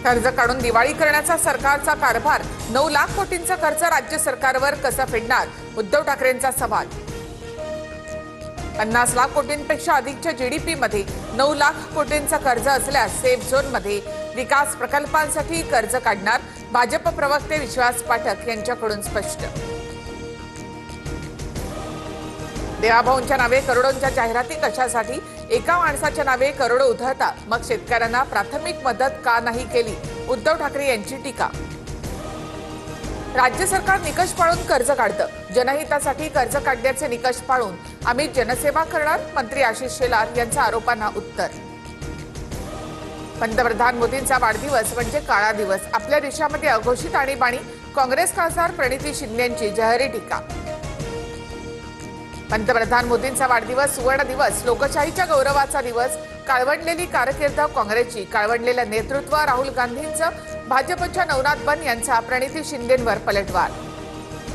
कर्ज काढून दिवाळी करण्याचा सरकारचा कारभार, 9 लाख कोटींचा कर्ज राज्य सरकारवर कसा फेडणार? उद्धव ठाकरेंचा सवाल। 50 लाख कोटींपेक्षा अधिकच्या जीडीपी मध्ये 9 लाख कोटींचा कर्ज असल्यास सेफ झोन मध्ये विकास प्रकल्पांसाठी कर्ज काढणार, भाजप प्रवक्ते विश्वास पाठक यांच्याकडून स्पष्ट। देवाभाऊंच्या नावे करोडोंच्या जाहिराती कशासाठी? एका माणसाच्या नावे करोडो उधळतात, मग शेतकऱ्यांना प्राथमिक मदत का नाही केली? उद्धव ठाकरे यांची टीका। राज्य सरकार निकष पाळून कर्ज काढतं, जनहितासाठी कर्ज काढण्याचे निकष पाळून आम्ही जनसेवा करणार, मंत्री आशिष शेलार यांच्या आरोपांना उत्तर। पंतप्रधान मोदींचा वाढदिवस म्हणजे काळा दिवस, आपल्या देशामध्ये अघोषित आणीबाणी, काँग्रेस खासदार प्रणिती शिंदेंची जाहीर टीका। पंतप्रधान मोदींचा वाढदिवस सुवर्ण दिवस, लोकशाहीच्या गौरवाचा दिवस, काळवंडलेली कारकीर्द काँग्रेसची, काळवंडलेलं नेतृत्व राहुल गांधींचं, भाजपच्या नवनाथ बन यांचा प्रणिती शिंदेंवर पलटवार।